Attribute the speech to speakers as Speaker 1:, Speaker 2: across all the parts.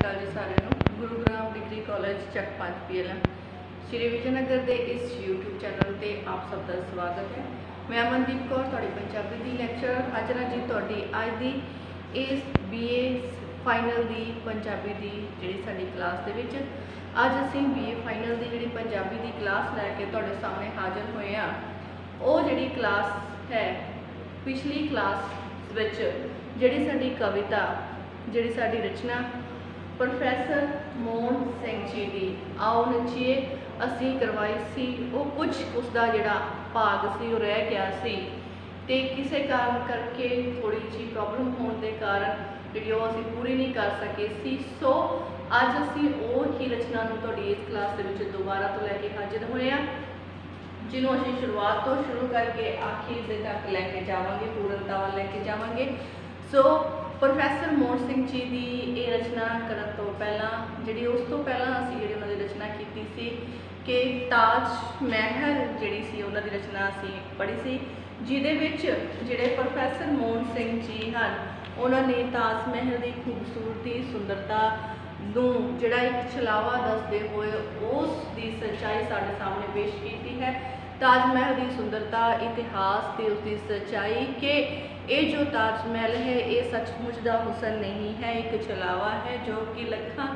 Speaker 1: अकाल जी सारिਆਂ ਨੂੰ। गुरु gram degree college चक 5 PLM Shri Vijayanagar के इस यूट्यूब चैनल पर आप सब का स्वागत है। मैं अमनदीप कौर तुहाडी पंजाबी की लैक्चरर हाजिर हाँ जी तुहाडी अज की इस BA फाइनल की पंजाबी की जी साडी क्लास दे विच अज असीं BA फाइनल की जी पंजाबी की क्लास लैके तुहाडे सामने हाजिर होए हाँ। वो जी क्लास है पिछली क्लास विच जिहड़ी साडी कविता जिहड़ी साडी रचना प्रोफैसर मोहन सिंह जी की आओ नचिए असी करवाई सी। वो कुछ उसका जिहड़ा भाग सी वो रह गया सी ते किसी कारण करके थोड़ी जी प्रॉब्लम होने के कारण जिहड़ी वो असी पूरी नहीं कर सके सी। सो अज असी वो ही रचना नूं तुहाडी इस क्लास दे विच दोबारा तो लैके हाजिर होए हां, जिन्हों असीं शुरुआत तो शुरू करके आखिर दे तक लैके जावांगे, पूर्णता वाल लैके जावांगे। सो प्रोफैसर मोहन सिंह जी की ये रचना करन तो पहला जी उस तो पहला असीं जिहड़ी उन्हां दी रचना की सी कि ताज महल जिहड़ी सी उन्हां दी रचना असीं पढ़ी सी, जिहदे विच जिहड़े प्रोफैसर मोहन सिंह जी हन उन्होंने ताज महल की खूबसूरती सुंदरता नूं जिहड़ा एक छलावा दसदे होए उस दी सच्चाई साडे सामने पेश की है। ताजमहल की सुंदरता इतिहास की उसकी सच्चाई कि ये जो ताजमहल है ये सचमुच का हुसन नहीं है, एक छलावा है जो कि लखां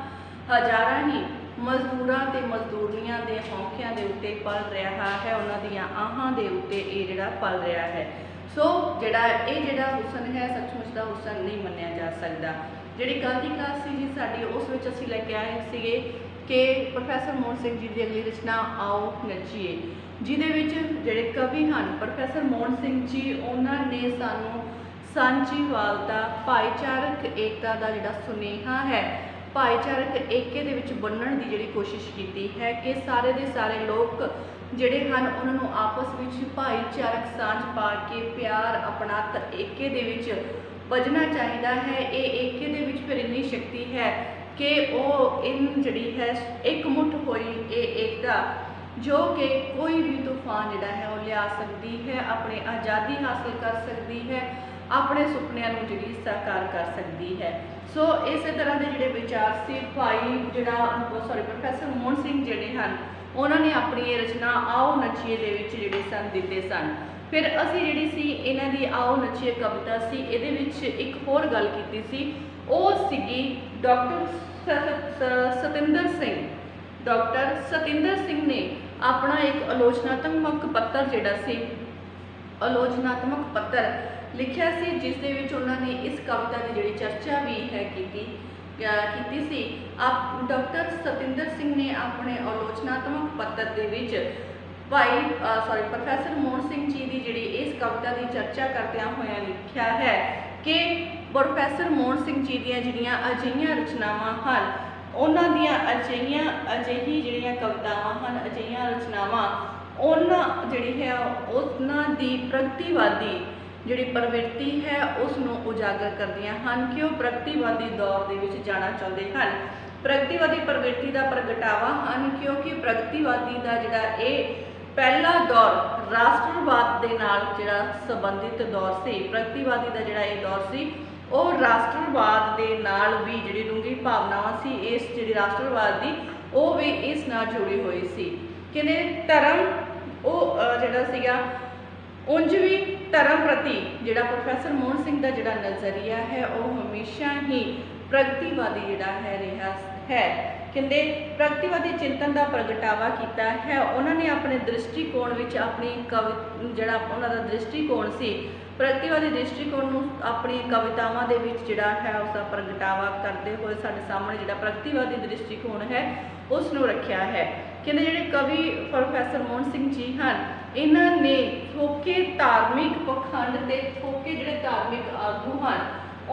Speaker 1: हज़ारां ही मजदूरां ते मजदूरियां दे हौंकियां दे उत्ते पल रहा है, उन्हां दियां आहां दे उत्ते ये जिहड़ा पल रहा है। सो जिहड़ा हुसन है सचमुच का हुसन नहीं मन्निया जा सकता। जिहड़ी कल की क्लास सी जी साडी उस विच असीं लैके आए सीगे कि प्रोफैसर मोहन सिंह जी की अगली रचना आओ नचिए, जिहदे विच जिहड़े कवि हन प्रोफैसर मोहन सिंह जी उन्होंने सानू सांझीवालता भाईचारक एकता का जिहड़ा सुनेहा है भाईचारक एके दे विच बन्नण की जिहड़ी कोशिश की है कि सारे दे सारे लोग जिहड़े हन उन्होंने आपस विच भाईचारक सांझ पा के प्यार अपनात एके दे विच बजना चाहिए है। ये एके दे विच फिर इन्नी शक्ति है कि वो इन जिहड़ी है एक मुठ होई ये एकता जो कि कोई भी तूफान जिहड़ा है वो लिया सकती है, अपनी आज़ादी हासिल कर सकती है, अपने सुपनियां नूं जिहड़ी साकार कर सकती है। सो इस तरह के जिहड़े विचार से भाई जिहड़ा प्रोफैसर मोहन सिंह जिहड़े हन उन्होंने अपनी ये रचना आओ नचिए दे विच जिहड़े सन दिते सन। फिर असी जिहड़ी सी इन्हां दी आओ नचिए कविता सी इहदे विच एक होर गल कीती सी, ओह सीगी डॉक्टर सतिंदर सिंह ने अपना एक आलोचनात्मक पत्र जिहड़ा सी आलोचनात्मक पत्र लिखिया सी, जिस दे विच उन्होंने इस कविता की जिहड़ी चर्चा भी है की सी। आप डॉक्टर सतिंदर सिंह ने अपने आलोचनात्मक पत्र दे विच प्रोफैसर मोहन सिंह जी की जिहड़ी इस कविता की चर्चा करदियां होया लिखिया है कि प्रोफैसर मोहन सिंह जी दी जिहड़ियां अजिहियां रचनावां हन उन्हां दियां अजिही जिहड़ियां कवितावां हन अजिहियां रचनावां उन्हां जिहड़ी है उन्हां दी प्रगतिवादी जिहड़ी प्रवृत्ति है उसनूं उजागर करदियां हन कि वह प्रगतिवादी दौर दे विच जाना चाहुंदे हन। प्रगतिवादी प्रवृत्ति का प्रगटावा हन क्योंकि प्रगतिवादी का जिहड़ा ये पहला दौर राष्ट्रवाद के नाल जिहड़ा संबंधित दौर से प्रगतिवादी का जिहड़ा ये दौर सी और राष्ट्रवाद के नाल भी जिहड़ी डूंगी भावनावां सी इस जिहड़ी राष्ट्रवाद की वो भी इस नाल जुड़ी हुई सी। कहते धर्म वो जिहड़ा सीगा उंज भी धर्म प्रति जिहड़ा प्रोफैसर मोहन सिंह का जिहड़ा नज़रिया है वो हमेशा ही प्रगतिवादी जिहड़ा है रहा है। कहते प्रगतिवादी चिंतन का प्रगटावा किया है उन्होंने अपने दृष्टिकोण विच अपनी जिहड़ा उन्हां दा दृष्टिकोण सी प्रगतिवादी दृष्टिकोण नूं अपनी कवितावां दे विच जिहड़ा है उसका प्रगटावा करते हुए साडे सामने जिहड़ा प्रगतिवादी दृष्टिकोण है उसनूं रखिया है। कहते जिहड़े कवि प्रोफैसर मोहन सिंह जी हन इन्हां ने थोके धार्मिक पखंड ते थोके जिहड़े धार्मिक आगू हन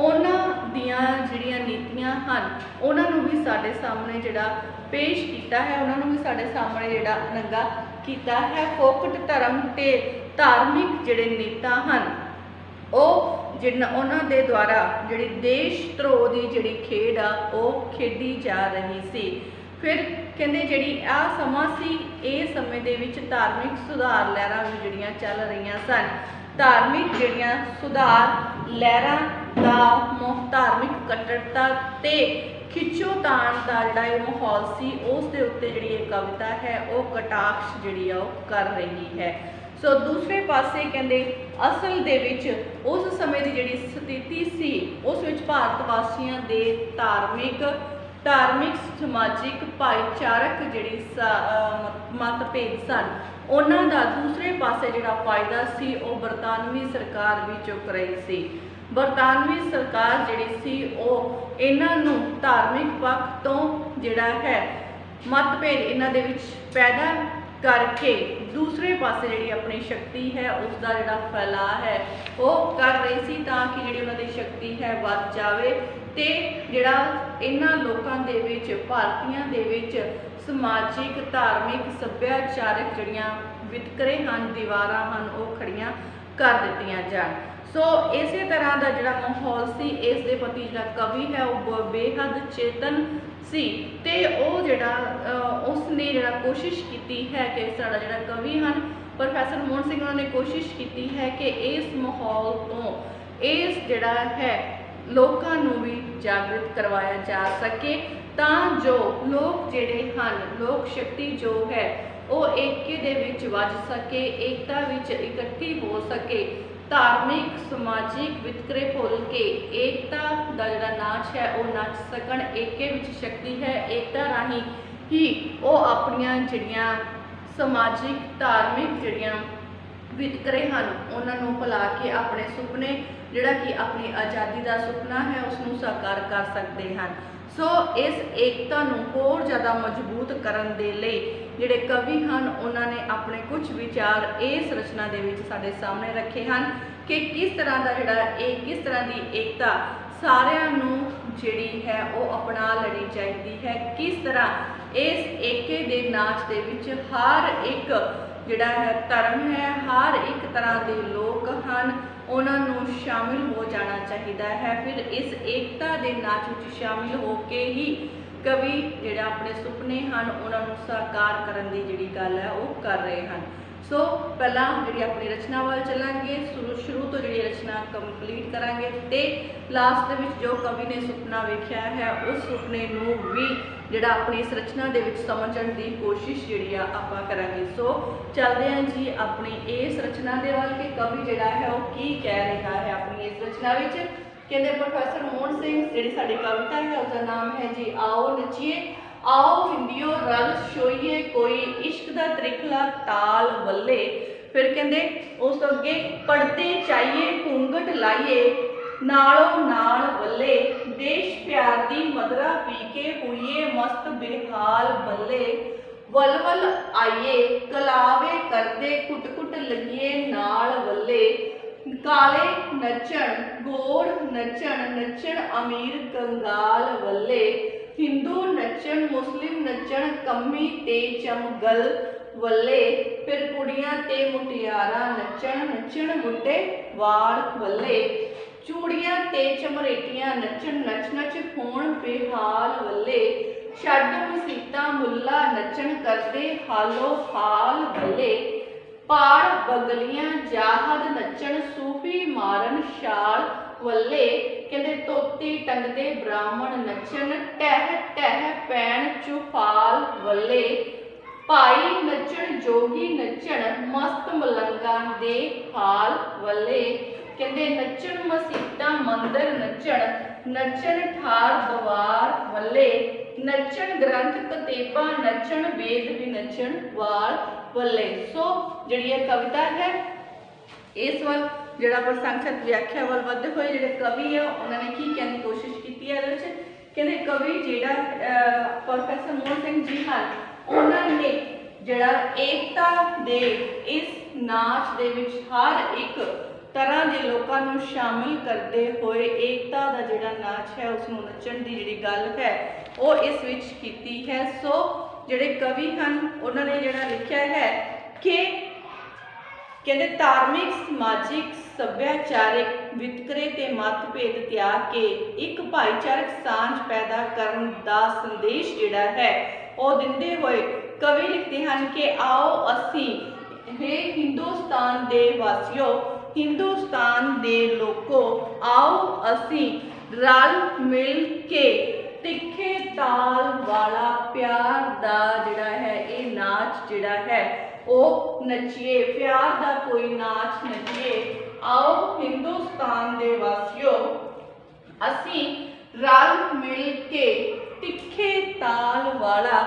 Speaker 1: उन्हां दियां जिहड़ियां नीतियां हन उन्हां नूं भी साडे सामने जिहड़ा पेश कीता है, उन्हां नूं भी साडे सामने जिहड़ा नंगा कीता है। फोकट धर्म ते धार्मिक जिहड़े नेता हन उन्हां दे द्वारा जिहड़ी देश धरोह दी जिहड़ी खेड आ वो खेडी जा रही सी। फिर कहते जिहड़ी आ समा सी इस समय दे विच धार्मिक सुधार लहरां भी जिहड़ियां चल रही सन। धार्मिक जिहड़ियां सुधार लहरां दा धार्मिक कट्टरता ते खिच्चोताण का जिहड़ा ये माहौल सी उस दे उत्ते जिहड़ी ये कविता है वो कटाक्ष जिहड़ी आ वो कर रही है। सो दूसरे पासे कहंदे असल दे विच उस समय की जिहड़ी स्थिति सी उस विच भारत वासियों के धार्मिक समाजिक भाईचारक जिहड़ी मतभेद सन उन्हां दा दूसरे पासे जिहड़ा फायदा सी वो बरतानवी सरकार भी चुक रही सी। बरतानवी सरकार जिहड़ी सी वो इन्हां नूं धार्मिक पक्ष तो जिहड़ा है मतभेद इन्हां दे विच पैदा करके दूसरे पासे जिहड़ी अपनी शक्ति है उसका जिहड़ा फैलाव है वो कर रही सी ताकि जिहड़ी उन्हां दी शक्ति है वध जावे ते जिहड़ा इन्हां लोकां दे विच भारतीयां दे विच समाजिक धार्मिक सभ्याचारक जिहड़ियां वितकरे हन दीवारां हन वो खड़ियां कर दित्तियां जाण। सो इस तरह का जिहड़ा माहौल सी इस दे प्रति जिहड़ा कवि है वो बेहद चेतन सी ते वो जिहड़ा उसने जिहड़ा कोशिश की है कि साडा जिहड़ा कवि हैं प्रोफैसर मोहन सिंह उन्होंने कोशिश की है कि इस माहौल तो इस जिहड़ा है लोकां नूं भी जागृत करवाया जा सके तां जो लोग जिहड़े हैं लोक शक्ति जो है वो एके दे विच वज सके एकता विच इकट्ठी हो सके धार्मिक समाजिक वितकरे भुल के एकता का जिहड़ा नाच है वो नच सकन। एके विच शक्ति है एकता राही ही वो अपनियां जिहड़ियां समाजिक धार्मिक जिहड़ियां वितकरे हैं उन्होंने भुला के अपने सुपने जिहड़ा कि अपनी आज़ादी का सुपना है उसनूं साकार कर सकते हैं। सो इस एकता नूं होर ज़्यादा मजबूत करन दे लई जिहड़े कवि हैं उन्होंने अपने कुछ विचार इस रचना दे विच साडे सामने रखे हैं कि किस तरह का जिहड़ा किस तरह की एकता सारिਆਂ नूं जिहड़ी है वो अपना लेनी चाहिए है, किस तरह इस एके दे नाच दे विच हर एक जिहड़ा है धर्म है हर एक तरह के लोग हैं उन्होंने शामिल हो जाना चाहिए है। फिर इस एकता के नाच में शामिल होके ही कवि जिहड़ा अपने सुपने हैं उन्होंने साकार करने की जिहड़ी गल है वो कर रहे हैं। सो पहला जिहड़ी अपनी रचना वाल चलांगे शुरू तो जिहड़ी रचना कंप्लीट करांगे ते लास्ट दे विच जो कवि ने सुपना वेख्या है उस सुपने नूं भी जिहड़ा अपनी इस रचना दे विच समझण दी कोशिश जिहड़ी आपां करांगे। सो चलदे हां जी अपनी इस रचना दे वाल कि कवि जिहड़ा है वो की कह रहा है अपनी इस रचना विच। कहंदे प्रोफैसर मोहन सिंह जिहड़ी साडी कविता है उसका नाम है जी आओ नचिए आओ हिंदियो रल छोईए कोई इश्क दा त्रिखला ताल वल्ले। फिर कहंदे उस अगे पढ़ते चाहिए घूंघट लाइए नालों नाल वल्ले देश प्यार दी मदरा पी के हुईए मस्त बेहाल बल्ले वल वल आइए कलावे करदे कुट कुट लगिए नाल वल्ले काले नचण गोड़ नचण नचण अमीर कंगाल वल्ले हिंदू नचण मुस्लिम नचण कम्मी ते चमगल वल्ले। फिर कुड़ियां ते मुटियारा नचण नचण मुट्टे वाड़ वल्ले चूड़ियां ते चमरेटियां नचण नच नच होण बेहाल वल्ले छड्ड मसीता मुल्ला नचण करदे हालो हाल वल्ले पाड़ बगलियां जाहद नचण सूफी मारन शाल वल्ले। कहते तोती टंगदे ब्राह्मण नचन टह टह पैण चुफाल वल्ले भाई नचन जोगी नचन मस्त मलंगा दे हाल वल्ले। कहते नचन मसीता मंदिर नचन नचन ठार दवार वल्ले नचन ग्रंथ कतेबा नचन वेद भी नचन वाल वल्ले। सो जिहड़ी कविता है इस वाल जिहड़ा प्रसंगत व्याख्या वाल वधदे होए जिहड़े कवि है उन्होंने की कहने की कोशिश की है। कहते कवि जिहड़ा प्रोफैसर मोहन सिंह जी हैं उन्होंने जिहड़ा एकता दे इस नाच दे विच हर एक तरह के लोगों को शामिल करते हुए एकता का जिहड़ा नाच है उसनूं नचण की जिहड़ी गल है वो इस विच कीती है। सो जिहड़े कवि हैं उन्होंने जिहड़ा लिखिया है कि कहते धार्मिक समाजिक सभ्याचारिक वितकरे ते मतभेद त्याग के एक भाईचारक सांझ पैदा करन दा संदेश जिहड़ा है वो दिंदे हुए कवि लिखते हैं कि आओ असी हे हिंदुस्तान दे वासियों हिंदुस्तान दे लोगों आओ असी रल मिल के तिखे दा जिहड़ा है ये नाच जिहड़ा है ਉਹ नचीए, प्यार दा कोई नाच नचीए। आओ हिंदुस्तान दे वासियों असी रल मिल के तिखे ताल वाला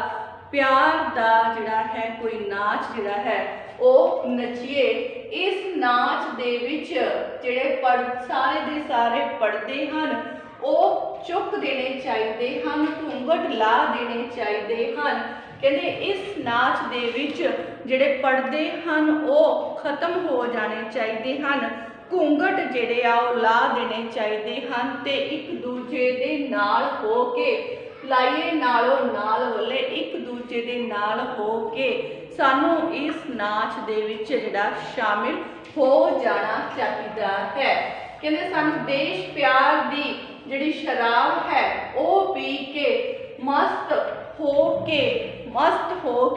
Speaker 1: प्यार दा जिहड़ा है कोई नाच जिहड़ा है ਉਹ नचीए। इस नाच दे विच जिहड़े सारे दे सारे पढ़दे हन ਉਹ चुक देने चाहिए हैं, घूंघट ला देने चाहिए हैं। कहते इस नाच दे विच जिहड़े पर्दे हन ਉਹ खत्म हो जाने चाहिए हैं, घूंघट जिहड़े आ ਉਹ ला देने चाहिए हैं ते एक दूजे दे नाल हो के लाइए नालों नाल वल्ले एक दूजे दे नाल हो के सानू इस नाच दे विच जिहड़ा शामिल हो जाना चाहिए है। कहते सानू देश प्यार दी जिहड़ी शराब है वह पी के मस्त हो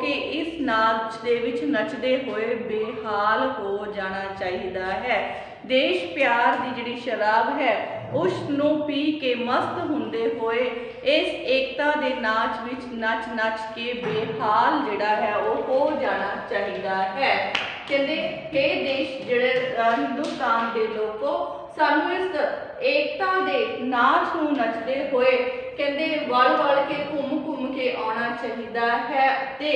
Speaker 1: के इस नाच दे विच नचदे हुए बेहाल हो जाना चाहिए है। देश प्यार दी जिहड़ी शराब है उसनू पी के मस्त हुंदे हुए इस एकता दे नाच विच नच नच के बेहाल जिहड़ा है वह हो जाना चाहिए है। कहते हे देश जिहड़े हिंदुस्तान के लोगों सानू इस एकता दे नाच नू नचदे हुए कहते वल वल के घूम के आना चाहिए है ते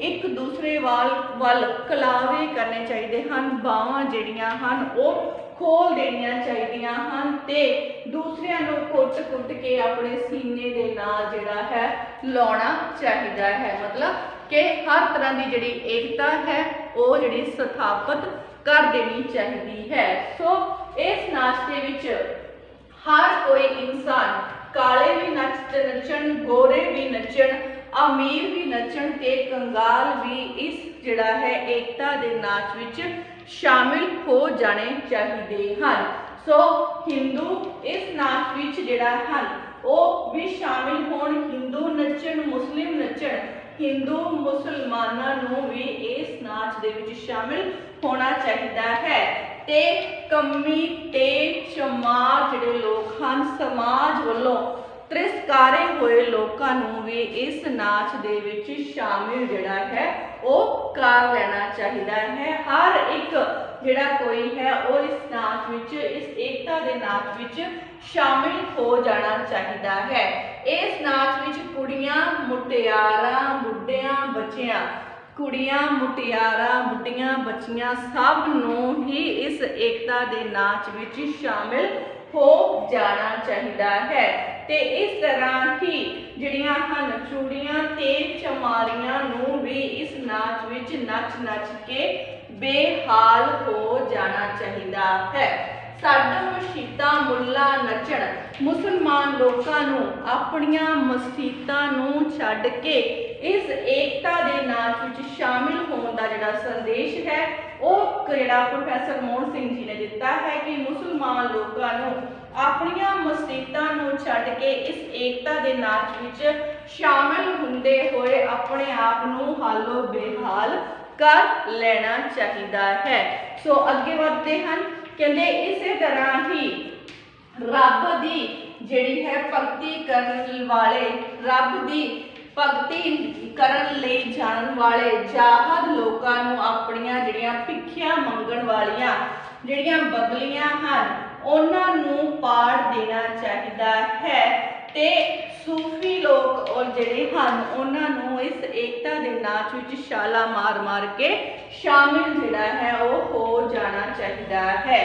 Speaker 1: एक दूसरे वल कलावे करने चाहिए हैं, बावां जिहड़ियां हन वो खोल देनियां चाहिए हैं ते दूसरियां नू कुट के अपने सीने दे नाल जिहड़ा है लाउणा चाहिए है। मतलब कि हर तरह की जिहड़ी एकता है वो जिहड़ी स्थापित कर देनी चाहिए है। सो इस नाच दे विच हर कोई इंसान काले भी नचन, गोरे भी नचन, अमीर भी नचन ते कंगाल भी इस जिहड़ा है एकता दे नाच विच शामिल हो जाने चाहिए हैं। सो हिंदू इस नाच विच जिहड़ा हन वो भी शामिल होण, हिंदू नचन, मुस्लिम नचन, हिंदू मुसलमानां नूं भी इस नाच दे विच शामिल होना चाहिए है ते कमी ते चमार जिहड़े लोग हन समाज वल्लों तिरस्कारे हुए लोगों नूं भी इस नाच दे विच शामिल जिहड़ा है वो कर लेना चाहिए है। हर एक जिहड़ा कोई है वो इस नाच विच इस एकता दे नाच विच शामिल हो जाना चाहिए है। इस नाच विच कुड़ियां मुटियारां बुढ़ियां बच्चियां कुड़ियां मुटियारां बुढ़ियां बच्चियां सब नूं ही इस एकता दे नाच विच शामिल हो जाना चाहिए है ते इस तरह ही जिहड़ियां हन चूड़ियां ते चमारियां नूं भी इस नाच विच नच नच के बेहाल हो जाना चाहिए है। साडा मसीतां मुल्ला नचण मुसलमान लोगों नूं अपनियां मसीतां नूं छड्ड के इस एकता दे नाच विच शामिल होने का जिहड़ा संदेश है वो जिहड़ा प्रोफैसर मोहन सिंह जी ने दिता है कि मुसलमान लोगों नूं अपनियां मसीतां नूं छड्ड के इस एकता दे नाच विच शामिल हुंदे होए अपने आप नूं हालो बेहाल कर लेना चाहिए है। सो अगे बढ़ते हैं। कहते इस तरह ही रब दी जिहड़ी है भगती करन वाले रब दी भगती करन लई जाण वाले जाहद लोकां नूं अपणियां जिहड़ियां भिखियां मंगण वालियां जिहड़ियां बगलियां हन उन्हां नूं पाड़ देना चाहिए है ते सूफी लोग और जिहड़े हन उन्हां नूं इस एकता दे नाच विच छाला मार मार के शामिल जिहड़ा है वो हो जाना चाहिए है।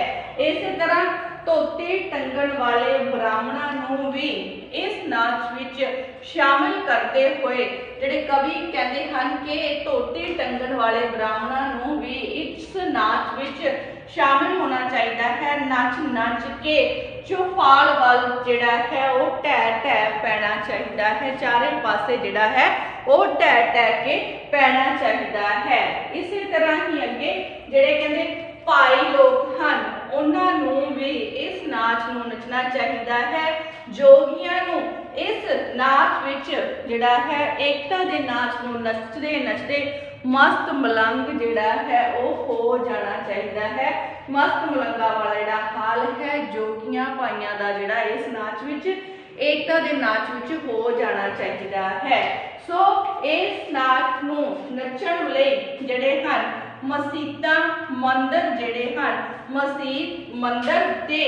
Speaker 1: इस तरह धोती टंगण वाले ब्राह्मणां नूं भी इस नाच विच शामिल करते हुए जिहड़े कवि कहते हैं कि धोती टंगण वाले ब्राह्मणां नूं भी इस नाच विच शामिल होना चाहिए है। नच नच के चौपाल वाल जिहड़ा है वो ढह ढह पैना चाहिए है, चारे पासे जिहड़ा है वो ढह ढह के पैना चाहिए है। इसी तरह ही अगे जिहड़े कहते भाई लोग हन उन्हां नूं भी इस नाच नूं नचना चाहिए है। जोगियां नूं इस नाच विच जिहड़ा है एकता दे नाच नूं नचदे नचदे मस्त मलंग जिहड़ा है वो हो जाना चाहिए है। मस्त मलंगा वाला जिहड़ा हाल है जोगियां भाइयां दा जिहड़ा इस नाच विच ਏਕਤਾ ਦੇ ਨਾਚ ਵਿੱਚ ਹੋ ਜਾਣਾ ਚਾਹੀਦਾ ਹੈ। ਸੋ ਇਸ ਨਾਚ ਨੂੰ ਨੱਚਣ ਲਈ ਜਿਹੜੇ ਹਨ ਮਸੀਤਾਂ ਮੰਦਰ ਜਿਹੜੇ ਹਨ ਮਸੀਤ ਮੰਦਰ ਤੇ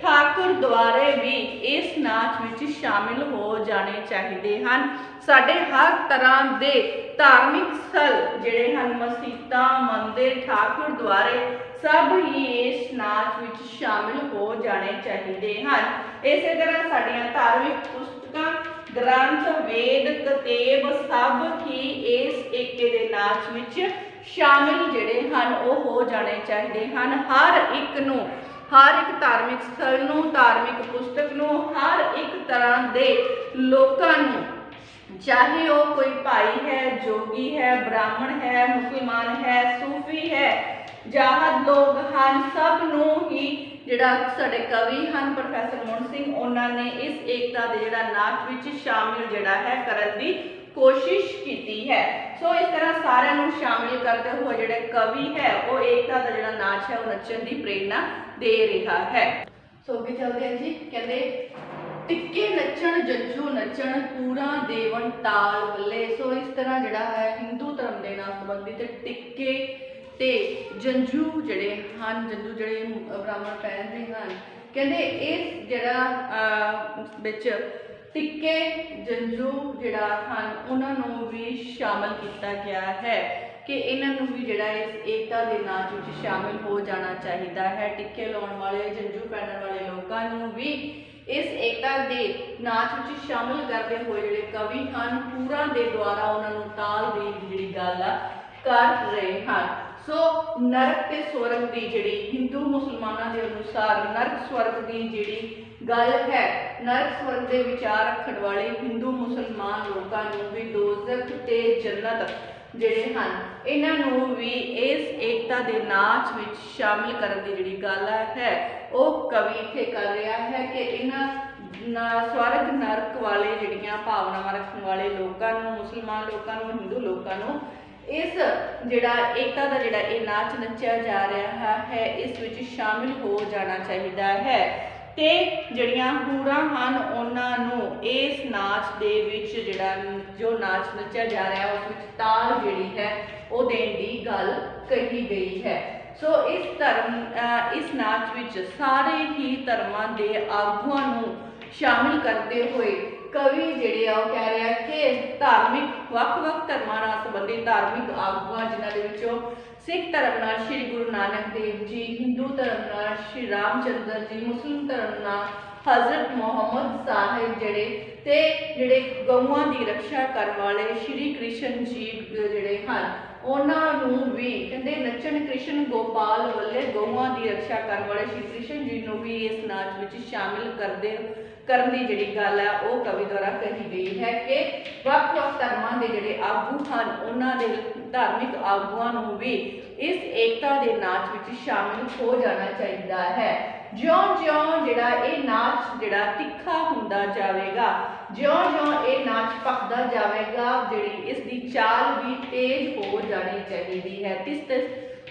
Speaker 1: ਠਾਕੁਰ ਦੁਆਰੇ ਵੀ ਇਸ ਨਾਚ ਵਿੱਚ ਸ਼ਾਮਿਲ ਹੋ ਜਾਣੇ ਚਾਹੀਦੇ ਹਨ। ਸਾਡੇ ਹਰ ਤਰ੍ਹਾਂ ਦੇ ਧਾਰਮਿਕ ਸਥਲ ਜਿਹੜੇ ਹਨ ਮਸੀਤਾਂ ਮੰਦਿਰ ਠਾਕੁਰ ਦੁਆਰੇ ਸਭ ਹੀ ਇਸ ਨਾਚ ਵਿੱਚ ਸ਼ਾਮਿਲ ਹੋ ਜਾਣੇ ਚਾਹੀਦੇ ਹਨ। ਇਸੇ ਤਰ੍ਹਾਂ ਸਾਡੀਆਂ ਧਾਰਮਿਕ ਪੁਸਤਕਾਂ ਗ੍ਰੰਥ ਵੇਦ ਕਤੇਬ ਸਭ ਹੀ ਇਸ ਏਕੇ ਦੇ ਨਾਚ ਵਿੱਚ ਸ਼ਾਮਿਲ ਜਿਹੜੇ ਹਨ ਉਹ ਹੋ ਜਾਣੇ ਚਾਹੀਦੇ ਹਨ। ਹਰ ਇੱਕ ਨੂੰ ਹਰ ਇੱਕ ਧਾਰਮਿਕ ਸਥਲ ਨੂੰ ਧਾਰਮਿਕ ਪੁਸਤਕ ਨੂੰ ਹਰ ਇੱਕ ਤਰ੍ਹਾਂ ਦੇ ਲੋਕਾਂ ਨੂੰ ਚਾਹੇ ਉਹ ਕੋਈ ਭਾਈ ਹੈ ਜੋਗੀ ਹੈ ਬ੍ਰਾਹਮਣ ਹੈ ਮੁਸਲਮਾਨ ਹੈ ਸੂਫੀ ਹੈ ਜਾਹਦ ਲੋਕ ਹਨ ਸਭ ਨੂੰ ਹੀ ਜਿਹੜਾ ਸਾਡੇ ਕਵੀ ਹਨ ਪ੍ਰੋਫੈਸਰ ਮੋਹਨ ਸਿੰਘ ਉਹਨਾਂ ਨੇ ਇਸ ਏਕਤਾ ਦੇ ਜਿਹੜਾ ਨਾਚ ਵਿੱਚ ਸ਼ਾਮਿਲ ਜਿਹੜਾ ਹੈ ਕਰਨ ਦੀ ਕੋਸ਼ਿਸ਼ ਕੀਤੀ ਹੈ। ਸੋ ਇਸ ਤਰ੍ਹਾਂ ਸਾਰਿਆਂ ਨੂੰ ਸ਼ਾਮਿਲ ਕਰਦੇ ਹੋਏ ਜਿਹੜੇ ਕਵੀ ਹੈ ਉਹ ਏਕਤਾ ਦਾ ਜਿਹੜਾ ਨਾਚ ਹੈ ਉਹ ਨੱਚਣ ਦੀ ਪ੍ਰੇਰਨਾ ਦੇ ਰਿਹਾ ਹੈ। ਸੋ ਅੱਗੇ ਚੱਲਦੇ ਹਾਂ ਜੀ। ਕਹਿੰਦੇ ਟਿੱਕੇ ਨੱਚਣ ਜੰਝੂ ਨੱਚਣ ਪੂਰਾ ਦੇਵਨ ਤਾਲ ਬੱਲੇ। ਸੋ ਇਸ ਤਰ੍ਹਾਂ ਜਿਹੜਾ ਹੈ ਹਿੰਦੂ ਧਰਮ ਦੇ ਨਾਲ ਸੰਬੰਧਿਤ ਟਿੱਕੇ ਤੇ ਜੰਝੂ ਜਿਹੜੇ ਹਨ ਜੰਝੂ ਜਿਹੜੇ ਬ੍ਰਾਹਮਣ ਪਹਿਨਦੇ ਹਨ ਕਹਿੰਦੇ ਇਸ ਜਿਹੜਾ ਵਿੱਚ ਟਿੱਕੇ ਜੰਝੂ ਜਿਹੜਾ ਹਨ ਉਹਨਾਂ ਨੂੰ ਵੀ ਸ਼ਾਮਲ ਕੀਤਾ ਗਿਆ ਹੈ ਕਿ ਇਹਨਾਂ ਨੂੰ ਵੀ ਜਿਹੜਾ ਇਸ ਏਕਤਾ ਦੇ ਨਾਚ ਵਿੱਚ ਸ਼ਾਮਿਲ ਹੋ ਜਾਣਾ ਚਾਹੀਦਾ ਹੈ। ਟਿੱਕੇ ਲਾਉਣ ਵਾਲੇ ਜੰਝੂ ਪਹਿਨਣ ਵਾਲੇ ਲੋਕਾਂ ਨੂੰ ਵੀ ਇਸ ਏਕਤਾ ਦੇ ਨਾਚ ਵਿੱਚ ਸ਼ਾਮਿਲ ਕਰਦੇ ਹੋਏ ਜਿਹੜੇ ਕਵੀ ਹਨ ਪੂਰਾ ਦੇ ਦੁਆਰਾ ਉਹਨਾਂ ਨੂੰ ਤਾਲ ਦੇਣ ਦੀ ਜਿਹੜੀ ਗੱਲ ਆ ਕਰ ਰਹੇ ਹਨ। ਸੋ ਨਰਕ ਤੇ ਸਵਰਗ ਦੀ ਜਿਹੜੀ ਹਿੰਦੂ ਮੁਸਲਮਾਨਾਂ ਦੇ ਅਨੁਸਾਰ ਨਰਕ ਸਵਰਗ ਦੀ ਜਿਹੜੀ ਗੱਲ ਹੈ ਨਰਕ ਸਵਰਗ ਦੇ ਵਿਚਾਰ ਰੱਖਣ ਵਾਲੇ ਹਿੰਦੂ ਮੁਸਲਮਾਨ ਲੋਕਾਂ ਨੂੰ ਵੀ ਦੋਜ਼ਖ ਤੇ ਜੰਨਤ ਜਿਹੜੇ ਹਨ ਇਹਨਾਂ ਨੂੰ ਵੀ ਇਸ ਏਕਤਾ ਦੇ ਨਾਚ ਵਿੱਚ ਸ਼ਾਮਿਲ ਕਰਨ ਦੀ ਜਿਹੜੀ ਗੱਲ ਹੈ ਉਹ ਕਵੀ ਇੱਥੇ ਕਰ ਰਿਹਾ ਹੈ ਕਿ ਇਹਨਾਂ ਸਵਰਗ ਨਰਕ ਵਾਲੇ ਜਿਹੜੀਆਂ ਭਾਵਨਾਵਾਂ ਰੱਖਣ ਵਾਲੇ ਲੋਕਾਂ ਨੂੰ ਮੁਸਲਮਾਨ ਲੋਕਾਂ ਨੂੰ ਹਿੰਦੂ ਲੋਕਾਂ ਨੂੰ ਇਸ ਜਿਹੜਾ ਏਕਤਾ ਦਾ ਜਿਹੜਾ ਇਹ ਨਾਚ ਨੱਚਿਆ ਜਾ ਰਿਹਾ ਹੈ ਇਸ ਵਿੱਚ ਸ਼ਾਮਿਲ ਹੋ ਜਾਣਾ ਚਾਹੀਦਾ ਹੈ ਤੇ ਜਿਹੜੀਆਂ ਹੂਰਾਂ ਹਨ ਉਹਨਾਂ ਨੂੰ ਇਸ ਨਾਚ ਦੇ ਵਿੱਚ ਜਿਹੜਾ ਜੋ ਨਾਚ ਨੱਚਿਆ ਜਾ ਰਿਹਾ ਉਸ ਵਿੱਚ ਤਾਲ ਜਿਹੜੀ ਹੈ ਉਹ ਦੇਣ ਦੀ ਗੱਲ ਕਹੀ ਗਈ ਹੈ। ਸੋ ਇਸ ਨਾਚ ਵਿੱਚ ਸਾਰੇ ਹੀ ਧਰਮਾਂ ਦੇ ਆਗੂਆਂ ਨੂੰ ਸ਼ਾਮਿਲ ਕਰਦੇ ਹੋਏ ਕਵੀ ਜਿਹੜੇ ਆ ਉਹ ਕਹਿ ਰਿਹਾ ਕਿ ਧਾਰਮਿਕ ਵੱਖ-ਵੱਖ ਧਰਮਾਂ ਨਾਲ ਸੰਬੰਧਿਤ ਧਾਰਮਿਕ ਆਗੂਆਂ ਜਿਨ੍ਹਾਂ ਦੇ ਵਿੱਚੋਂ ਸਿੱਖ ਧਰਮ ਨਾਲ ਸ਼੍ਰੀ ਗੁਰੂ ਨਾਨਕ ਦੇਵ ਜੀ ਹਿੰਦੂ ਧਰਮ ਨਾਲ ਸ਼੍ਰੀ ਰਾਮ ਚੰਦਰ ਜੀ ਮੁਸਲਿਮ ਧਰਮ ਨਾਲ ਹਜ਼ਰਤ ਮੁਹੰਮਦ ਸਾਹਿਬ ਜਿਹੜੇ ਗਊਆਂ ਦੀ ਰੱਖਿਆ ਕਰਨ ਵਾਲੇ ਸ਼੍ਰੀ ਕ੍ਰਿਸ਼ਨ ਜੀ ਜਿਹੜੇ ਹਨ ਉਹਨਾਂ ਨੂੰ ਵੀ ਕਹਿੰਦੇ ਨੱਚਣ ਕ੍ਰਿਸ਼ਨ ਗੋਪਾਲ ਵੱਲੇ ਗਊਆਂ ਦੀ ਰੱਖਿਆ ਕਰਨ ਵਾਲੇ ਸ਼੍ਰੀ ਕ੍ਰਿਸ਼ਨ ਜੀ ਨੂੰ ਵੀ ਇਸ ਨਾਚ ਵਿੱਚ ਸ਼ਾਮਿਲ ਕਰਨ ਦੀ ਜਿਹੜੀ ਗੱਲ ਹੈ ਉਹ ਕਵੀ ਦੁਆਰਾ ਕਹੀ ਗਈ ਹੈ ਕਿ ਵੱਖ-ਵੱਖ ਧਰਮਾਂ ਦੇ ਜਿਹੜੇ ਆਗੂ ਹਨ ਉਹਨਾਂ ਦੇ ਧਾਰਮਿਕ ਆਗੂਆਂ ਨੂੰ ਵੀ ਇਸ ਏਕਤਾ ਦੇ ਨਾਚ ਵਿੱਚ ਸ਼ਾਮਿਲ ਹੋ ਜਾਣਾ ਚਾਹੀਦਾ ਹੈ। ਜਿਉਂ-ਜਿਉਂ ਜਿਹੜਾ ਇਹ ਨਾਚ ਜਿਹੜਾ ਤਿੱਖਾ ਹੁੰਦਾ ਜਾਵੇਗਾ ਜਿਉਂ-ਜਿਉਂ ਇਹ ਨਾਚ ਭਖਦਾ ਜਾਵੇਗਾ ਜਿਹੜੀ ਇਸ ਦੀ ਚਾਲ ਵੀ ਤੇਜ਼ ਹੋ ਜਾਣੀ ਚਾਹੀਦੀ ਹੈ।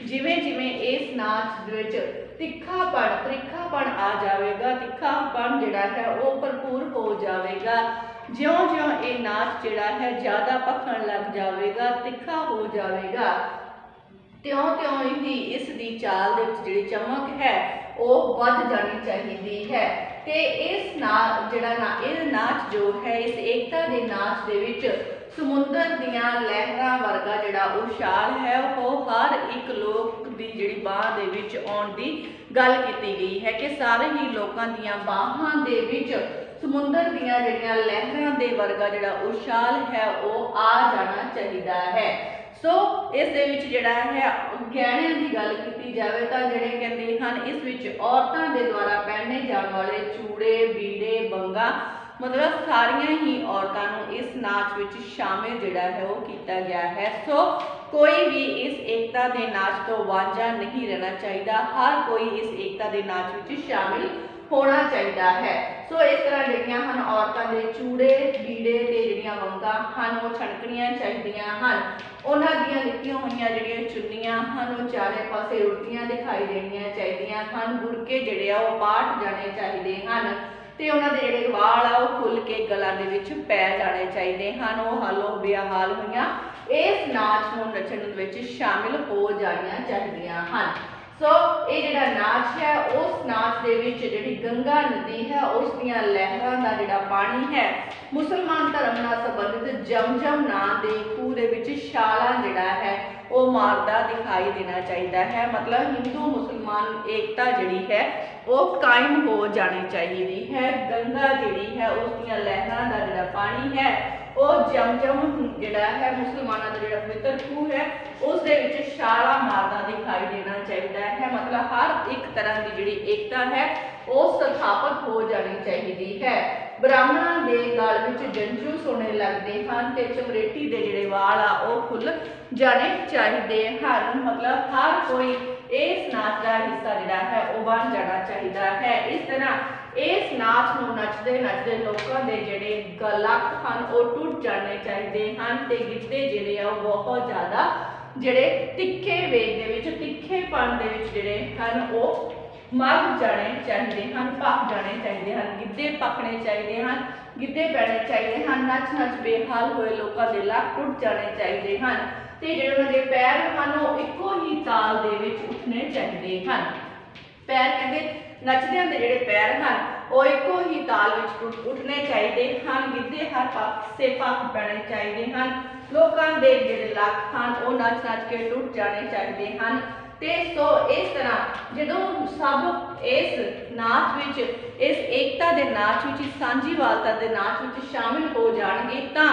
Speaker 1: ਜਿਵੇਂ-ਜਿਵੇਂ ਇਸ ਨਾਚ ਦੇ ਵਿੱਚ ਤਿੱਖਾਪਣ ਆ ਜਾਵੇਗਾ ਤਿੱਖਾਪਣ ਜਿਹੜਾ ਹੈ ਉਹ ਭਰਪੂਰ ਹੋ ਜਾਵੇਗਾ ਜਿਉਂ-ਜਿਉਂ ਇਹ ਨਾਚ ਜਿਹੜਾ ਹੈ ਜ਼ਿਆਦਾ ਭਖਣ ਲੱਗ ਜਾਵੇਗਾ ਤਿੱਖਾ ਹੋ ਜਾਵੇਗਾ ਤਿਉਂ-ਤਿਉਂ ਹੀ ਇਸ ਦੀ ਚਾਲ ਦੇ ਵਿੱਚ ਜਿਹੜੀ ਚਮਕ ਹੈ ਉਹ ਵੱਧ ਜਾਣੀ ਚਾਹੀਦੀ ਹੈ ਤੇ ਇਸ ਨਾਚ ਇਹ ਨਾਚ ਜੋ ਹੈ ਇਸ ਏਕਤਾ ਦੇ ਨਾਚ ਦੇ ਵਿੱਚ ਸਮੁੰਦਰ ਦੀਆਂ ਲਹਿਰਾਂ ਵਰਗਾ ਜਿਹੜਾ ਉਛਾਲ ਹੈ ਉਹ ਹਰ ਇੱਕ ਲੋਕ ਦੀ ਜਿਹੜੀ ਬਾਹ ਦੇ ਵਿੱਚ ਆਉਣ ਦੀ ਗੱਲ ਕੀਤੀ ਗਈ ਹੈ ਕਿ ਸਾਰੇ ਹੀ ਲੋਕਾਂ ਦੀਆਂ ਬਾਹਾਂ ਦੇ ਵਿੱਚ ਸਮੁੰਦਰ ਦੀਆਂ ਜਿਹੜੀਆਂ ਲਹਿਰਾਂ ਦੇ ਵਰਗਾ ਜਿਹੜਾ ਉਛਾਲ ਹੈ ਉਹ ਆ ਜਾਣਾ ਚਾਹੀਦਾ ਹੈ। ਸੋ ਇਸ ਦੇ ਵਿੱਚ ਜਿਹੜਾ ਹੈ ਗਹਿਣਿਆਂ ਦੀ ਗੱਲ ਕੀਤੀ ਜਾਵੇ ਤਾਂ ਜਿਹੜੇ ਕਹਿੰਦੇ ਹਨ ਇਸ ਵਿੱਚ ਔਰਤਾਂ ਦੇ ਦੁਆਰਾ ਪਹਿਨੇ ਜਾਣ ਵਾਲੇ ਚੂੜੇ ਬੀੜੇ ਬੰਗਾ ਮਤਲਬ ਸਾਰੀਆਂ ਹੀ ਔਰਤਾਂ ਨੂੰ ਇਸ ਨਾਚ ਵਿੱਚ ਸ਼ਾਮਿਲ ਜਿਹੜਾ ਹੈ ਉਹ ਕੀਤਾ ਗਿਆ ਹੈ। ਸੋ ਕੋਈ ਵੀ ਇਸ ਏਕਤਾ ਦੇ ਨਾਚ ਤੋਂ ਵਾਂਝਾ ਨਹੀਂ ਰਹਿਣਾ ਚਾਹੀਦਾ ਹਰ ਕੋਈ ਇਸ ਏਕਤਾ ਦੇ ਨਾਚ ਵਿੱਚ ਸ਼ਾਮਿਲ ਹੋਣਾ ਚਾਹੀਦਾ ਹੈ। ਸੋ ਇਸ ਤਰ੍ਹਾਂ ਜਿਹੜੀਆਂ ਹਨ ਔਰਤਾਂ ਦੇ ਚੂੜੇ ਬੀੜੇ ਤੇ ਜਿਹੜੀਆਂ ਵੰਗਾਂ ਹਨ ਉਹ ਛਣਕਣੀਆਂ ਚਾਹੀਦੀਆਂ ਹਨ ਉਹਨਾਂ ਦੀਆਂ ਲਿੱਤੀਆਂ ਹੋਈਆਂ ਜਿਹੜੀਆਂ ਚੁੰਨੀਆਂ ਹਨ ਉਹ ਚਾਰੇ ਪਾਸੇ ਉਲਟੀਆਂ ਦਿਖਾਈ ਦੇਣੀਆਂ ਚਾਹੀਦੀਆਂ ਹਨ ਬੁਰਕੇ ਜਿਹੜੇ ਆ ਉਹ ਪਾਟ ਜਾਣੇ ਚਾਹੀਦੇ ਹਨ ਤੇ ਉਹਨਾਂ ਦੇ ਜਿਹੜੇ ਵਾਲ ਆ ਉਹ ਖੁੱਲ ਕੇ ਗਲਾਂ ਦੇ ਵਿੱਚ ਪੈ ਜਾਣੇ ਚਾਹੀਦੇ ਹਨ। ਉਹ ਹਾਲੋਂ ਬੇਹਾਲ ਹੋਈਆਂ ਇਸ ਨਾਚ ਨੂੰ ਨੱਚਣ ਵਿੱਚ ਸ਼ਾਮਿਲ ਹੋ ਜਾਣੀਆਂ ਚਾਹੀਦੀਆਂ ਹਨ। ਸੋ ਇਹ ਜਿਹੜਾ ਨਾਚ ਹੈ ਉਸ ਨਾਚ ਦੇ ਵਿੱਚ ਜਿਹੜੀ ਗੰਗਾ ਨਦੀ ਹੈ ਉਸ ਦੀਆਂ ਲਹਿਰਾਂ ਦਾ ਜਿਹੜਾ ਪਾਣੀ ਹੈ ਮੁਸਲਮਾਨ ਧਰਮ ਨਾਲ ਸੰਬੰਧਿਤ ਜਮਜਮ ਨਾਂ ਦੇ ਖੂਹ ਦੇ ਵਿੱਚ ਛਾਲਾਂ ਜਿਹੜਾ ਹੈ ਉਹ ਮਾਰਦਾ ਦਿਖਾਈ ਦੇਣਾ ਚਾਹੀਦਾ ਹੈ। ਮਤਲਬ ਹਿੰਦੂ ਮੁਸਲਮਾਨ ਏਕਤਾ ਜਿਹੜੀ ਹੈ ਉਹ ਕਾਇਮ ਹੋ ਜਾਣੀ ਚਾਹੀਦੀ ਹੈ। ਗੰਗਾ ਜਿਹੜੀ ਹੈ ਉਸ ਦੀਆਂ ਲਹਿਰਾਂ ਦਾ ਜਿਹੜਾ ਪਾਣੀ ਹੈ ਉਹ ਜਮਜਮ ਜਿਹੜਾ ਹੈ ਮੁਸਲਮਾਨਾਂ ਦਾ ਜਿਹੜਾ ਪਵਿੱਤਰ ਖੂਹ ਹੈ ਉਸ ਦੇ ਵਿੱਚ ਛਾਲਾਂ ਮਾਰਦਾ ਦਿਖਾਈ ਦੇਣਾ ਚਾਹੀਦਾ ਹੈ। ਮਤਲਬ ਹਰ ਇੱਕ ਤਰ੍ਹਾਂ ਦੀ ਜਿਹੜੀ ਏਕਤਾ ਹੈ ਉਹ ਸਥਾਪਿਤ ਹੋ ਜਾਣੀ ਚਾਹੀਦੀ ਹੈ। ਬ੍ਰਾਹਮਣਾਂ ਦੇ ਗਲ ਵਿੱਚ ਜੰਝੂ ਸੋਨੇ ਲੱਗਦੇ ਹਨ ਤੇ ਚਮਰੇਟੀ ਦੇ ਜਿਹੜੇ ਵਾਲ ਆ ਉਹ ਖੁੱਲ ਜਾਣੇ ਚਾਹੀਦੇ ਹਨ। ਮਤਲਬ ਹਰ ਕੋਈ ਇਸ ਨਾਚ ਦਾ ਹਿੱਸਾ ਜਿਹੜਾ ਹੈ ਉਹ ਬਣ ਜਾਣਾ ਚਾਹੀਦਾ ਹੈ। ਇਸ ਤਰ੍ਹਾਂ ਇਸ ਨਾਚ ਨੂੰ ਨੱਚਦੇ ਨੱਚਦੇ ਲੋਕਾਂ ਦੇ ਜਿਹੜੇ ਗਲਕ ਹਨ ਉਹ ਟੁੱਟ ਜਾਣੇ ਚਾਹੀਦੇ ਹਨ ਤੇ ਗਿੱਧੇ ਜਿਹੜੇ ਆ ਉਹ ਬਹੁਤ ਜ਼ਿਆਦਾ ਜਿਹੜੇ ਤਿੱਖੇ ਵੇਗ ਦੇ ਵਿੱਚ ਤਿੱਖੇਪਣ ਦੇ ਵਿੱਚ ਜਿਹੜੇ ਹਨ ਉਹ ਮੱਗ ਜਾਣੇ ਚਾਹੀਦੇ ਹਨ, ਪੱਕ ਜਾਣੇ ਚਾਹੀਦੇ ਹਨ। ਗਿੱਧੇ ਪੱਕਣੇ ਚਾਹੀਦੇ ਹਨ, ਗਿੱਧੇ ਪੈਣੇ ਚਾਹੀਦੇ ਹਨ। ਨੱਚ ਨੱਚ ਬੇਹਾਲ ਹੋਏ ਲੋਕਾਂ ਦੇ ਲੱਕ ਟੁੱਟ ਜਾਣੇ ਚਾਹੀਦੇ ਹਨ ਤੇ ਜਿਹੜੇ ਉਹਨਾਂ ਦੇ ਪੈਰ ਹਨ ਉਹ ਇੱਕੋ ਹੀ ਤਾਲ ਦੇ ਵਿੱਚ ਉੱਠਣੇ ਚਾਹੀਦੇ ਹਨ। ਪੈਰ ਕਹਿੰਦੇ ਨੱਚਦਿਆਂ ਦੇ ਜਿਹੜੇ ਪੈਰ ਹਨ ਉਹ ਇੱਕੋ ਹੀ ਤਾਲ ਵਿੱਚ ਉੱਠਣੇ ਚਾਹੀਦੇ ਹਨ। ਗਿੱਧੇ ਹਰ ਪਾਸੇ ਪੱਕ ਪੈਣੇ ਚਾਹੀਦੇ ਹਨ। ਲੋਕਾਂ ਦੇ ਜਿਹੜੇ ਲੱਕ ਹਨ ਉਹ ਨੱਚ ਨੱਚ ਕੇ ਟੁੱਟ ਜਾਣੇ ਚਾਹੀਦੇ ਹਨ। ਤੇ ਸੋ ਇਸ ਤਰ੍ਹਾਂ ਜਦੋਂ ਸਭ ਇਸ ਨਾਚ ਵਿੱਚ ਇਸ ਏਕਤਾ ਦੇ ਨਾਚ ਵਿੱਚ ਸਾਂਝੀਵਾਲਤਾ ਦੇ ਨਾਚ ਵਿੱਚ ਸ਼ਾਮਿਲ ਹੋ ਜਾਣਗੇ ਤਾਂ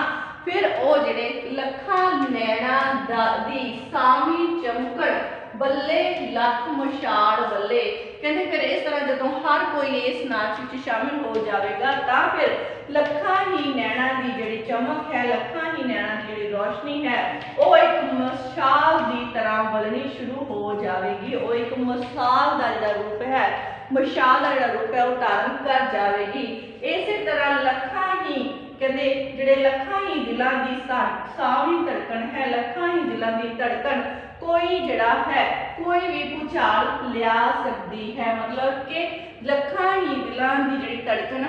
Speaker 1: ਫਿਰ ਉਹ ਜਿਹੜੇ ਲੱਖਾਂ ਨੈਣਾ ਦੀ ਸਾਵੀ ਚਮਕਣ ਬੱਲੇ ਲੱਖ ਮਸ਼ਾੜ ਬੱਲੇ ਕਹਿੰਦੇ ਫਿਰ ਇਸ ਤਰ੍ਹਾਂ ਜਦੋਂ ਹਰ ਕੋਈ ਇਸ ਨਾਚ ਵਿੱਚ ਸ਼ਾਮਿਲ ਹੋ ਜਾਵੇਗਾ ਤਾਂ ਫਿਰ ਲੱਖਾਂ ਹੀ ਨੈਣਾ ਦੀ ਜਿਹੜੀ ਚਮਕ ਹੈ, ਲੱਖਾਂ ਹੀ ਨੈਣਾ ਦੀ ਜਿਹੜੀ ਰੋਸ਼ਨੀ ਹੈ ਉਹ ਇੱਕ ਮਸ਼ਾਲ ਦੀ ਤਰ੍ਹਾਂ ਬਲਣੀ ਸ਼ੁਰੂ ਹੋ ਜਾਵੇਗੀ। ਉਹ ਇੱਕ ਮਸ਼ਾਲ ਦਾ ਜਿਹੜਾ ਰੂਪ ਹੈ, ਮਸ਼ਾਲ ਦਾ ਜਿਹੜਾ ਰੂਪ ਹੈ ਉਹ ਧਾਰਨ ਕਰ ਜਾਵੇਗੀ। ਇਸੇ ਤਰ੍ਹਾਂ ਲੱਖਾਂ ਹੀ ਕਹਿੰਦੇ ਜਿਹੜੇ ਲੱਖਾਂ ਹੀ ਦਿਲਾਂ ਦੀ ਸਾਵੀ ਧੜਕਣ ਹੈ, ਲੱਖਾਂ ਹੀ ਦਿਲਾਂ ਦੀ ਧੜਕਣ ਕੋਈ ਜਿਹੜਾ ਹੈ ਕੋਈ ਵੀ ਭੂਚਾਲ ਲਿਆ ਸਕਦੀ ਹੈ। ਮਤਲਬ ਕਿ ਲੱਖਾਂ ਹੀ ਦਿਲਾਂ ਦੀ ਜਿਹੜੀ ਧੜਕਣ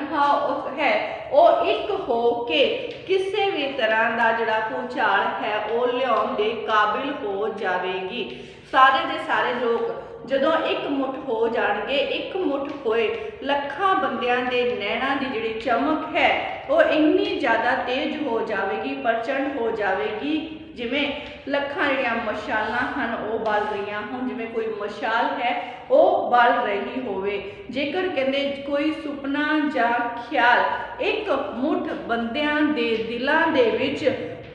Speaker 1: ਉਹ ਇੱਕ ਹੋ ਕੇ ਕਿਸੇ ਵੀ ਤਰ੍ਹਾਂ ਦਾ ਜਿਹੜਾ ਭੂਚਾਲ ਹੈ ਉਹ ਲਿਆਉਣ ਦੇ ਕਾਬਿਲ ਹੋ ਜਾਵੇਗੀ। ਸਾਰੇ ਦੇ ਸਾਰੇ ਲੋਕ ਜਦੋਂ ਇੱਕ ਮੁੱਠ ਹੋ ਜਾਣਗੇ, ਇੱਕ ਮੁੱਠ ਹੋਏ ਲੱਖਾਂ ਬੰਦਿਆਂ ਦੇ ਨੈਣਾਂ ਦੀ ਜਿਹੜੀ ਚਮਕ ਹੈ ਉਹ ਇੰਨੀ ਜ਼ਿਆਦਾ ਤੇਜ਼ ਹੋ ਜਾਵੇਗੀ, ਪ੍ਰਚੰਡ ਹੋ ਜਾਵੇਗੀ ਜਿਵੇਂ ਲੱਖਾਂ ਜਿਹੜੀਆਂ ਮਸ਼ਾਲਾਂ ਹਨ ਉਹ ਬਲ ਰਹੀਆਂ ਹੋਣ, ਜਿਵੇਂ ਕੋਈ ਮਸ਼ਾਲ ਹੈ ਉਹ ਬਲ ਰਹੀ ਹੋਵੇ। ਜੇਕਰ ਕਹਿੰਦੇ ਕੋਈ ਸੁਪਨਾ ਜਾਂ ਖਿਆਲ ਇੱਕ ਮੁੱਠ ਬੰਦਿਆਂ ਦੇ ਦਿਲਾਂ ਦੇ ਵਿੱਚ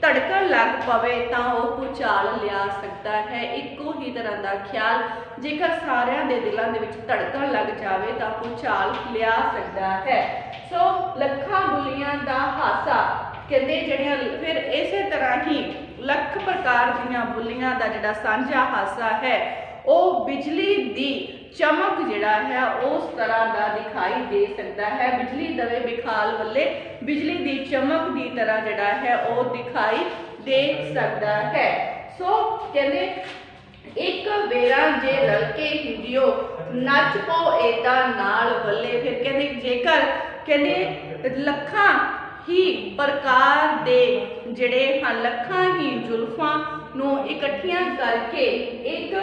Speaker 1: ਧੜਕਣ ਲੱਗ ਪਵੇ ਤਾਂ ਉਹ ਭੂਚਾਲ ਲਿਆ ਸਕਦਾ ਹੈ। ਇੱਕੋ ਹੀ ਤਰ੍ਹਾਂ ਦਾ ਖਿਆਲ ਜੇਕਰ ਸਾਰਿਆਂ ਦੇ ਦਿਲਾਂ ਦੇ ਵਿੱਚ ਧੜਕਣ ਲੱਗ ਜਾਵੇ ਤਾਂ ਭੂਚਾਲ ਲਿਆ ਸਕਦਾ ਹੈ। ਸੋ ਲੱਖਾਂ ਬੁੱਲੀਆਂ ਦਾ ਹਾਸਾ ਕਹਿੰਦੇ ਜਿਹੜੀਆਂ ਫਿਰ ਇਸੇ ਤਰ੍ਹਾਂ ਹੀ ਲੱਖ ਪ੍ਰਕਾਰ ਦੀਆਂ ਬੁੱਲੀਆਂ ਦਾ ਜਿਹੜਾ ਸਾਂਝਾ ਹਾਸਾ ਹੈ ਉਹ ਬਿਜਲੀ ਦੀ ਚਮਕ ਜਿਹੜਾ ਹੈ ਉਸ ਤਰ੍ਹਾਂ ਦਾ ਦਿਖਾਈ ਦੇ ਸਕਦਾ ਹੈ। ਬਿਜਲੀ ਦਵੇ ਬਿਖਾਲ ਵੱਲੇ ਬਿਜਲੀ ਦੀ ਚਮਕ ਦੀ ਤਰ੍ਹਾਂ ਜਿਹੜਾ ਹੈ ਉਹ ਦਿਖਾਈ ਦੇ ਸਕਦਾ ਹੈ। ਸੋ ਕਹਿੰਦੇ ਇੱਕ ਵੇਰਾ ਜੇ ਰਲਕੇ ਹਿੰਦਿਓ ਨੱਚ ਪੋ ਏਦਾਂ ਨਾਲ ਬੱਲੇ। ਫਿਰ ਕਹਿੰਦੇ ਜੇਕਰ ਕਹਿੰਦੇ ਲੱਖਾਂ ਹੀ ਪ੍ਰਕਾਰ ਦੇ ਜਿਹੜੇ ਹਨ ਲੱਖਾਂ ਹੀ ਜ਼ੁਲਫਾਂ ਨੂੰ ਇਕੱਠੀਆਂ ਕਰਕੇ ਇੱਕ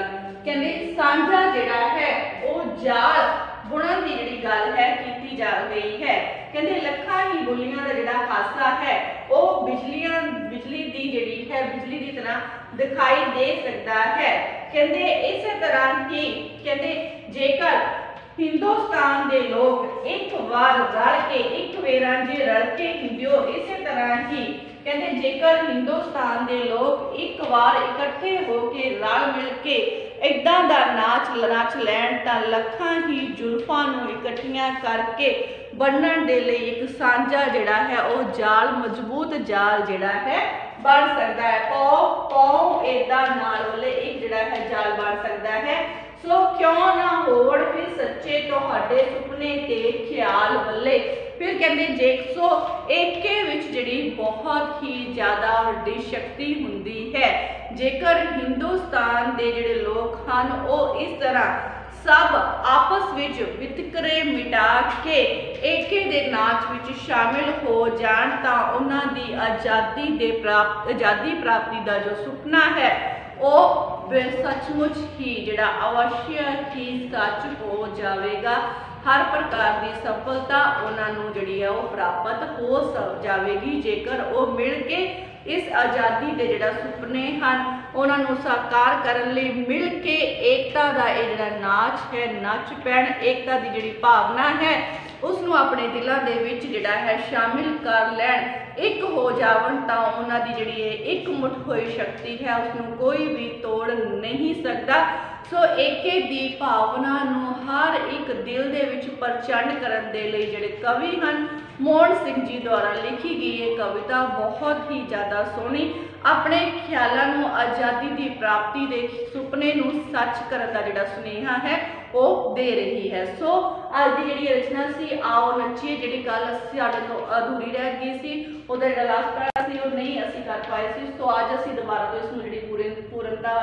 Speaker 1: ਕਹਿੰਦੇ ਸਾਂਝਾ ਜਿਹੜਾ ਹੈ ਉਹ ਜਾਲ ਬੁਣਨ ਦੀ ਜਿਹੜੀ ਗੱਲ ਹੈ ਕੀਤੀ ਜਾ ਰਹੀ ਹੈ। ਕਹਿੰਦੇ ਲੱਖਾਂ ਹੀ ਬੁੱਲੀਆਂ ਦਾ ਜਿਹੜਾ ਹਾਸਾ ਹੈ ਉਹ ਬਿਜਲੀ ਦੀ ਜਿਹੜੀ ਹੈ ਬਿਜਲੀ ਦੀ ਤਰ੍ਹਾਂ ਦਿਖਾਈ ਦੇ ਸਕਦਾ ਹੈ। ਕਹਿੰਦੇ ਇਸੇ ਤਰ੍ਹਾਂ ਹੀ ਕਹਿੰਦੇ ਜੇਕਰ ਹਿੰਦੁਸਤਾਨ ਦੇ ਲੋਕ ਇੱਕ ਵਾਰ ਰਲ ਕੇ ਇੱਕ ਵੇਰਾ ਜੇ ਰਲ ਕੇ ਹਿੰਦਿਓ ਇਸੇ ਤਰ੍ਹਾਂ ਹੀ ਕਹਿੰਦੇ ਜੇਕਰ ਹਿੰਦੁਸਤਾਨ ਦੇ ਲੋਕ ਇੱਕ ਵਾਰ ਇਕੱਠੇ ਹੋ ਕੇ ਰਲ ਮਿਲ ਕੇ ਇਦਾਂ ਦਾ ਨਾਚ ਲੈਣ ਤਾਂ ਲੱਖਾਂ ਹੀ ਜ਼ੁਲਫਾਂ ਨੂੰ ਇਕੱਠੀਆਂ ਕਰਕੇ ਬੰਨਣ ਦੇ ਲਈ ਇੱਕ ਸਾਂਝਾ ਜਿਹੜਾ ਹੈ ਉਹ ਜਾਲ ਮਜ਼ਬੂਤ ਜਾਲ ਜਿਹੜਾ ਹੈ ਬਣ ਸਕਦਾ ਹੈ। ਪੌ ਏਦਾਂ ਨਾਲ ਵਾਲੇ ਇੱਕ ਜਿਹੜਾ ਹੈ ਜਾਲ ਬਣ ਸਕਦਾ ਹੈ। ਸੋ ਕਿਉਂ ਨਾ ਹੋਣ ਫਿਰ ਸੱਚੇ ਤੁਹਾਡੇ ਸੁਪਨੇ ਤੇ ਖਿਆਲ ਵੱਲੇ। ਫਿਰ ਕਹਿੰਦੇ ਜੇਕਸੋ ਏਕੇ ਵਿੱਚ ਜਿਹੜੀ ਬਹੁਤ ਹੀ ਜ਼ਿਆਦਾ ਵੱਡੀ ਸ਼ਕਤੀ ਹੁੰਦੀ ਹੈ। ਜੇਕਰ ਹਿੰਦੁਸਤਾਨ ਦੇ ਜਿਹੜੇ ਲੋਕ ਹਨ ਉਹ ਇਸ ਤਰ੍ਹਾਂ सब आपस विच वितकरे मिटा के एके दे नाच विच शामिल हो जाण तां उन्हां दी आज़ादी प्राप्ति दा जो सुपना है वो सचमुच ही जिहड़ा अवश्य ही सच हो जाएगा। हर प्रकार की सफलता उन्होंने जिहड़ी है वो प्राप्त हो जाएगी जेकर वो मिल के इस आज़ादी के जिहड़ा सुपने हैं उन्होंने साकार करने लई मिल के एकता का ये जिहड़ा नाच है नच पैण एकता की जिहड़ी भावना है उसनों अपने दिलों के विच जिहड़ा है शामिल कर लैण एक हो जावन तां उन्हां दी जिहड़ी है एक मुठ होई शक्ति है उसनों कोई भी तोड़ नहीं सकता। सो एके दी भावना नूं हर एक दिल दे विच प्रचंड करन दे लई जिहड़े कवि हैं मोहन सिंह जी द्वारा लिखी गई ये कविता बहुत ही ज़्यादा सोहनी अपने ख्यालों नूं आज़ादी की प्राप्ति के सुपने नूं सच करन दा जिहड़ा सुनेहा है वो दे रही है। सो अज की जिहड़ी रचना सी आओ नच्चीए जिहड़ी गल साडे तो अधूरी रह गई सी उहदा जिहड़ा लास्ट पार्ट सी वो नहीं असीं कर पाए सी। सो अज असीं दोबारा तो इसनूं जिहड़ी पूर्णता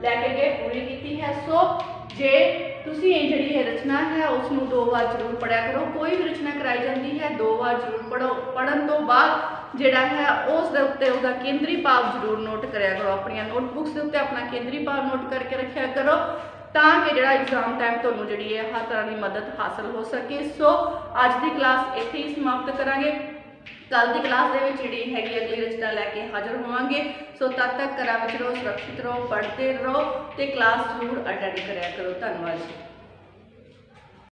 Speaker 1: लैके गए पूरी की है। सो जे तुसीं ये जिहड़ी ये रचना है उसनूं 2 बार जरूर पढ़िया करो। कोई भी रचना कराई जाती है 2 बार जरूर पढ़ो। पढ़न तो बाद जिहड़ा है उस दे उत्ते उसदा केंद्री भाव जरूर नोट करिया करो। अपनी नोटबुक्स के उत्ते अपना केंद्री भाव नोट करके रखिया करो ताकि जिहड़ा एग्जाम टाइम तुहानूं जिहड़ी है हर तरह की मदद हासिल हो सके। सो अज की क्लास इत्थे ही समाप्त करांगे। कल की क्लास दे विच जिहड़ी हैगी अगली रचना लैके हाजिर होवांगे। सो तद तक घरां विच रहो, सुरक्षित रहो, पढ़ते रहो ते क्लास जरूर अटेंड करिया करो। धन्यवाद जी।